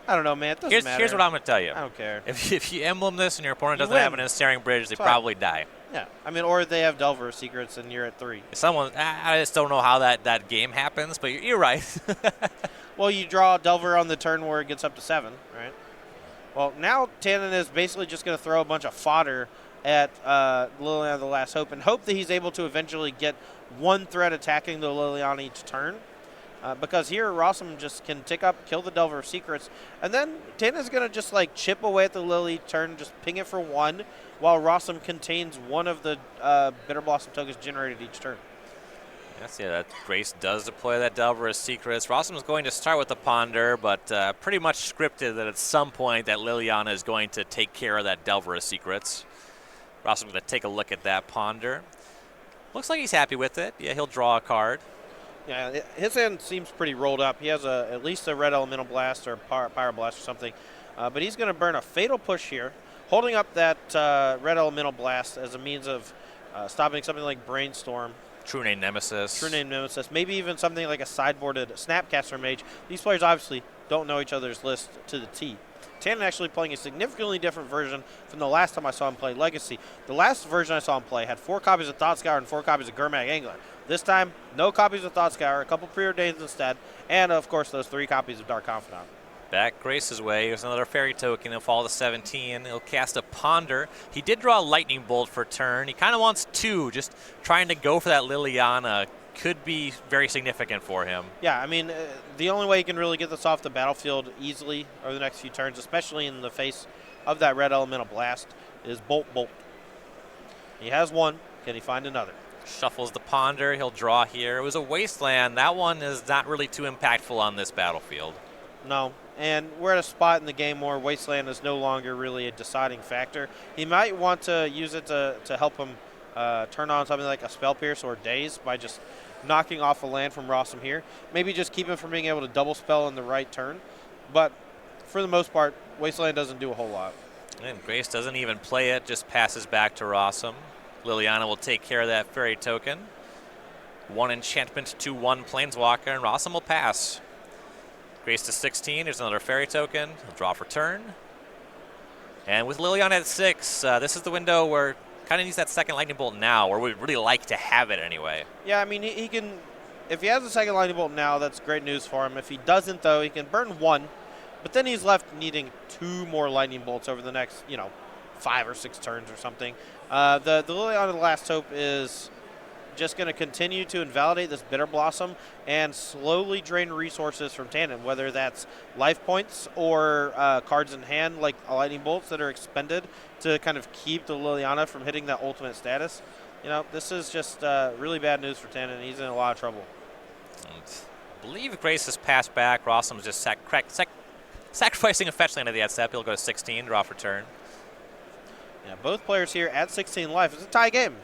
I don't know, man. It doesn't matter. Here's what I'm going to tell you. I don't care. If you emblem this and your opponent doesn't have an Ensnaring Bridge, they probably die. Yeah. I mean, or they have Delver Secrets and you're at 3. I just don't know how that game happens, but you're right. Well, you draw Delver on the turn where it gets up to 7, right? Well, now Tannon is basically just going to throw a bunch of fodder at Liliana of the Last Hope and hope that he's able to eventually get one threat attacking the Liliana each turn. Because here, Rosum just can tick up, kill the Delver of Secrets, and then Tannon's going to just like chip away at the Lily turn, just ping it for 1, while Rosum contains one of the Bitter Blossom tokens generated each turn. Yes, yeah, that Grace does deploy that Delver of Secrets. Rosum is going to start with the Ponder, but pretty much scripted that at some point that Liliana is going to take care of that Delver of Secrets. Rosum's going to take a look at that Ponder. Looks like he's happy with it. Yeah, he'll draw a card. Yeah, his hand seems pretty rolled up. He has at least a Red Elemental Blast or Pyroblast or something. But he's going to burn a Fatal Push here, holding up that Red Elemental Blast as a means of stopping something like Brainstorm. True Name Nemesis. Maybe even something like a sideboarded Snapcaster Mage. These players obviously don't know each other's list to the T. Tannon actually playing a significantly different version from the last time I saw him play Legacy. The last version I saw him play had 4 copies of Thoughtscour and 4 copies of Gurmag Angler. This time, no copies of Thoughtscour, a couple Preordains instead, and of course those 3 copies of Dark Confidant. Back Grace's way. Here's another fairy token. He'll fall to 17. He'll cast a Ponder. He did draw a Lightning Bolt for turn. He kind of wants 2. Just trying to go for that Liliana could be very significant for him. Yeah, I mean, the only way you can really get this off the battlefield easily over the next few turns, especially in the face of that Red Elemental Blast, is Bolt. He has 1. Can he find another? Shuffles the Ponder. He'll draw here. It was a Wasteland. That one is not really too impactful on this battlefield. No, and we're at a spot in the game where Wasteland is no longer really a deciding factor. He might want to use it to help him turn on something like a Spell Pierce or Daze by just knocking off a land from Rosum here. Maybe just keep him from being able to double spell in the right turn. But for the most part, Wasteland doesn't do a whole lot. And Grace doesn't even play it, just passes back to Rosum. Liliana will take care of that fairy token. 1 enchantment to 1 planeswalker, and Rosum will pass. Grace to 16. Here's another fairy token. He'll draw for turn. And with Liliana at 6, this is the window where kind of needs that second lightning bolt now, or would really like to have it anyway. Yeah, I mean, he can, if he has a second lightning bolt now, that's great news for him. If he doesn't, though, he can burn 1, but then he's left needing 2 more lightning bolts over the next, 5 or 6 turns or something. The Liliana the Last Hope is just going to continue to invalidate this Bitter Blossom and slowly drain resources from Tannon, whether that's life points or cards in hand like lightning bolts that are expended to kind of keep the Liliana from hitting that ultimate status. This is just really bad news for Tannon. He's in a lot of trouble. And I believe Grace has passed back. Rosum's just sacrificing a fetch land at the ad step. He'll go to 16, draw for turn. Yeah, both players here at 16 life. It's a tie game.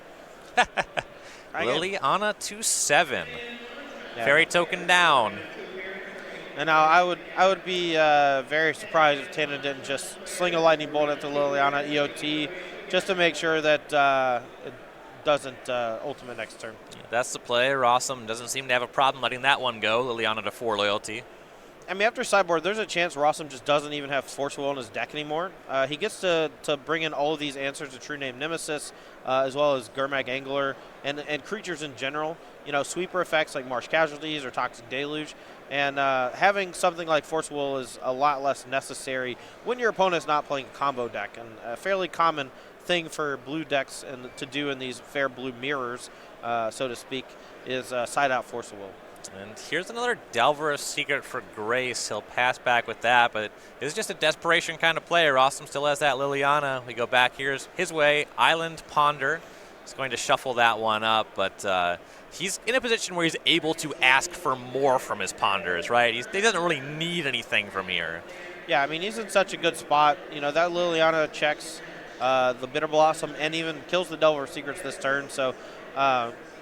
Liliana to 7. Yeah. Fairy token down. And now I would be very surprised if Tannon didn't just sling a lightning bolt at the Liliana EOT just to make sure that it doesn't ultimate next turn. Yeah, that's the play. Rosum doesn't seem to have a problem letting that one go. Liliana to 4 loyalty. I mean, after sideboard, there's a chance Rosum just doesn't even have Force Will in his deck anymore. He gets to bring in all of these answers to True Name Nemesis, as well as Gurmag Angler, and creatures in general. Sweeper effects like Marsh Casualties or Toxic Deluge. And having something like Force Will is a lot less necessary when your opponent's not playing a combo deck. And a fairly common thing for blue decks and to do in these fair blue mirrors, so to speak, is side out Force Will. And here's another Delver of Secret for Grace. He'll pass back with that, but it's just a desperation kind of play. Rosum still has that Liliana. We go back here's his way. Island Ponder. He's going to shuffle that one up, but he's in a position where he's able to ask for more from his Ponders, right? He doesn't really need anything from here. Yeah, I mean, he's in such a good spot. That Liliana checks the Bitter Blossom and even kills the Delver of Secrets this turn, so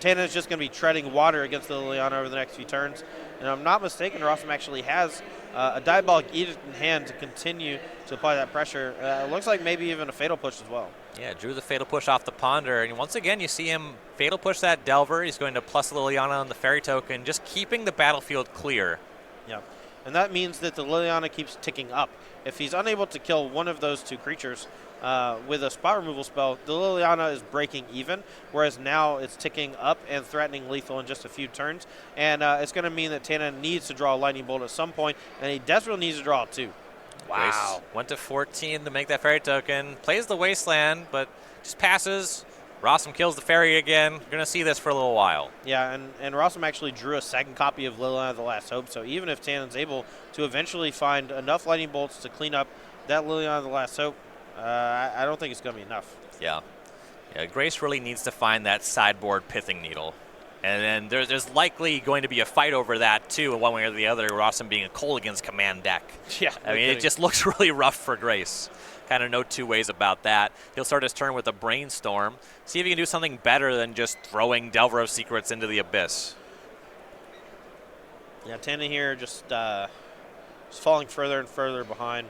Tannon is just going to be treading water against the Liliana over the next few turns. And if I'm not mistaken, Rosum actually has a Diabolic Edict in hand to continue to apply that pressure. It looks like maybe even a Fatal Push as well. Yeah, drew the Fatal Push off the Ponder. And once again, you see him Fatal Push that Delver. He's going to plus Liliana on the Fairy token, just keeping the battlefield clear. Yeah, and that means that the Liliana keeps ticking up. If he's unable to kill one of those 2 creatures with a spot removal spell, the Liliana is breaking even, whereas now it's ticking up and threatening lethal in just a few turns. And it's going to mean that Tannon needs to draw a lightning bolt at some point, and he desperately needs to draw 2. Wow. Grace went to 14 to make that Fairy token. Plays the Wasteland, but just passes. Rosum kills the Fairy again. You're going to see this for a little while. Yeah, and Rosum actually drew a second copy of Liliana the Last Hope, so even if Tannon's able to eventually find enough lightning bolts to clean up that Liliana the Last Hope, I don't think it's going to be enough. Yeah. Grace really needs to find that sideboard Pithing Needle. And then there's likely going to be a fight over that, too, one way or the other, Rosum being a Kolaghan's command deck. Yeah. I mean, it just looks really rough for Grace. Kind of no two ways about that. He'll start his turn with a Brainstorm. See if he can do something better than just throwing Delver of Secrets into the abyss. Yeah, Tannon here just falling further and further behind.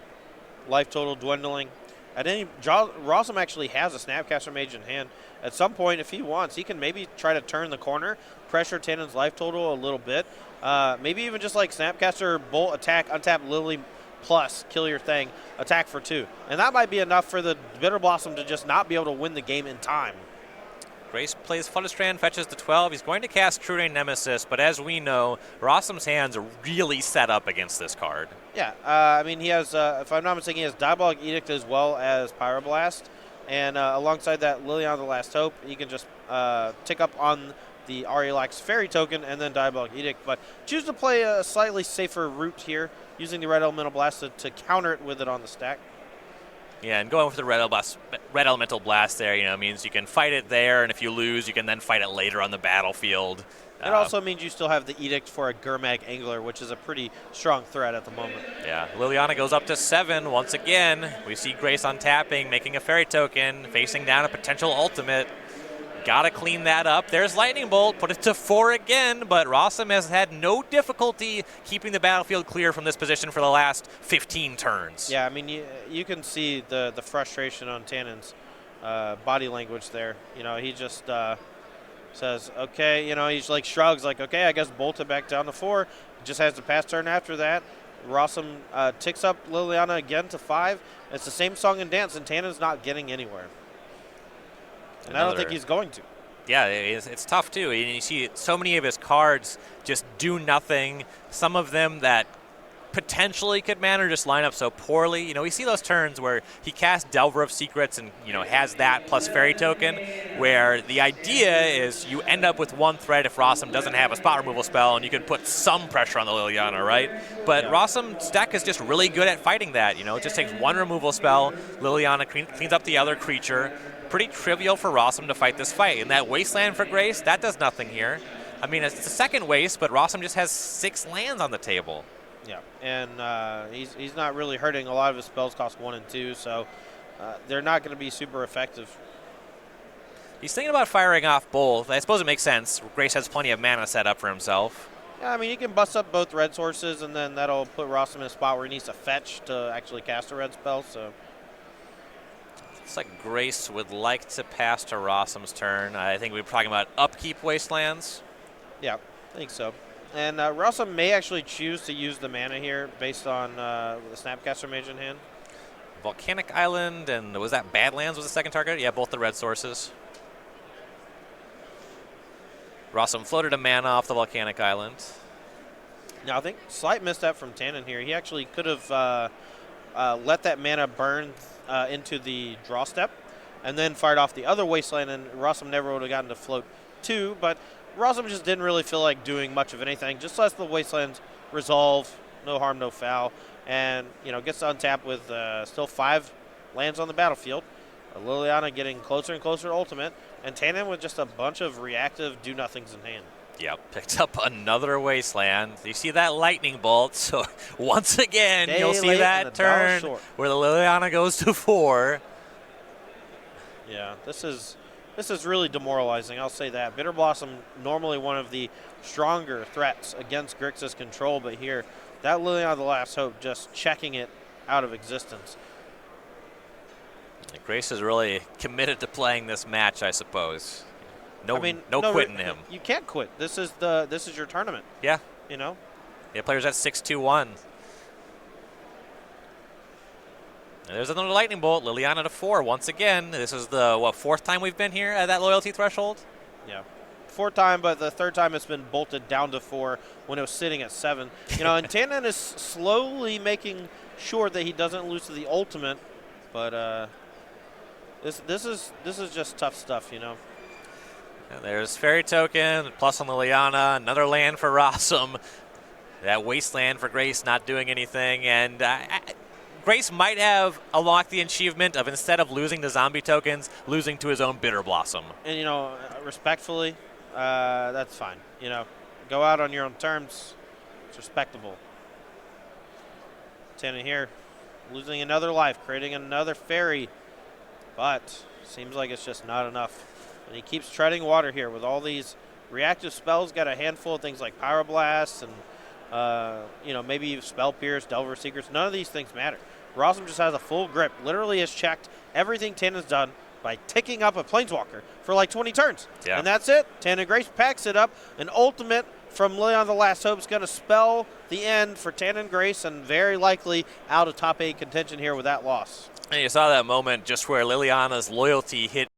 Life total dwindling. Rosum actually has a Snapcaster Mage in hand. At some point, if he wants, he can maybe try to turn the corner, pressure Tannon's life total a little bit. Maybe even just like Snapcaster, Bolt, attack, untap Lily, plus kill your thing, attack for 2. And that might be enough for the Bitter Blossom to just not be able to win the game in time. Grace plays Flutterstrand, fetches to 12. He's going to cast True Name Nemesis, but as we know, Rosum's hands are really set up against this card. Yeah, I mean, he has, if I'm not mistaken, he has Diabolic Edict as well as Pyroblast. And alongside that, Liliana the Last Hope, he can just tick up on the Arielax Fairy token and then Diabolic Edict. But choose to play a slightly safer route here, using the Red Elemental Blast to counter it with it on the stack. Yeah, and going for the Red Elemental Blast there, means you can fight it there, and if you lose, you can then fight it later on the battlefield. It also means you still have the Edict for a Gurmag Angler, which is a pretty strong threat at the moment. Yeah, Liliana goes up to 7 once again. We see Grace untapping, making a Fairy token, facing down a potential ultimate. Gotta clean that up. There's Lightning Bolt, put it to 4 again, but Rosum has had no difficulty keeping the battlefield clear from this position for the last 15 turns. Yeah, I mean, you can see the frustration on Tannon's body language there. He just says, okay, he's like shrugs, like, okay, I guess bolt it back down to 4. Just has to pass turn after that. Rosum ticks up Liliana again to 5. It's the same song and dance, and Tannon's not getting anywhere. And I don't think he's going to. Yeah, it's tough too. And you see so many of his cards just do nothing. Some of them that potentially could mana just line up so poorly. You know, we see those turns where he casts Delver of Secrets and, you know, has that plus Fairy Token, where the idea is you end up with one threat if Rosum doesn't have a spot removal spell, and you can put some pressure on the Liliana, right? But Rosum's deck is just really good at fighting that. You know, it just takes one removal spell, Liliana cleans up the other creature. Pretty trivial for Rosum to fight this fight. And that Wasteland for Grace, that does nothing here. I mean, it's a second waste, but Rosum just has 6 lands on the table. Yeah, and he's not really hurting. A lot of his spells cost 1 and 2, so they're not going to be super effective. He's thinking about firing off both. I suppose it makes sense. Grace has plenty of mana set up for himself. Yeah, I mean, he can bust up both red sources, and then that'll put Rosum in a spot where he needs to fetch to actually cast a red spell. So looks like Grace would like to pass to Rosum's turn. I think we were talking about upkeep Wastelands. Yeah, I think so. And Rosum may actually choose to use the mana here based on the Snapcaster Mage in hand. Volcanic Island, and was that Badlands was the second target? Yeah, both the red sources. Rosum floated a mana off the Volcanic Island. Now, I think slight misstep from Tannon here. He actually could have let that mana burn into the draw step and then fired off the other Wasteland, and Rosum never would have gotten to float 2, but Rosum just didn't really feel like doing much of anything. Just lets the Wastelands resolve, no harm, no foul, and gets to untap with still 5 lands on the battlefield. Liliana getting closer and closer to ultimate, and Tannon with just a bunch of reactive do-nothings in hand. Yep, picked up another Wasteland. You see that lightning bolt, so once again you'll see that turn where the Liliana goes to 4. Yeah, this is really demoralizing, I'll say that. Bitter Blossom, normally one of the stronger threats against Grixis control, but here, that Liliana the Last Hope just checking it out of existence. Grace is really committed to playing this match, I suppose. No quitting him. You can't quit. This is your tournament. Yeah. Yeah, players at 6-2-1. There's another lightning bolt. Liliana to 4 once again. This is the 4th time we've been here at that loyalty threshold. Yeah, 4th time, but the 3rd time it's been bolted down to 4 when it was sitting at 7. And Tannon is slowly making sure that he doesn't lose to the ultimate, but this is just tough stuff. And there's Fairy Token plus on Liliana, another land for Rosum. That Wasteland for Grace not doing anything, and Grace might have unlocked the achievement of, instead of losing to zombie tokens, losing to his own Bitter Blossom. And, respectfully, that's fine. Go out on your own terms. It's respectable. Tannon here, losing another life, creating another fairy. But seems like it's just not enough. And he keeps treading water here with all these reactive spells. Got a handful of things like Pyroblast and, maybe Spell Pierce, Delver Secrets. None of these things matter. Rosum just has a full grip. Literally has checked everything Tannon's done by ticking up a Planeswalker for like 20 turns. Yeah. And that's it. Tannon Grace packs it up. An ultimate from Liliana the Last Hope is going to spell the end for Tannon Grace, and very likely out of top 8 contention here with that loss. And you saw that moment just where Liliana's loyalty hit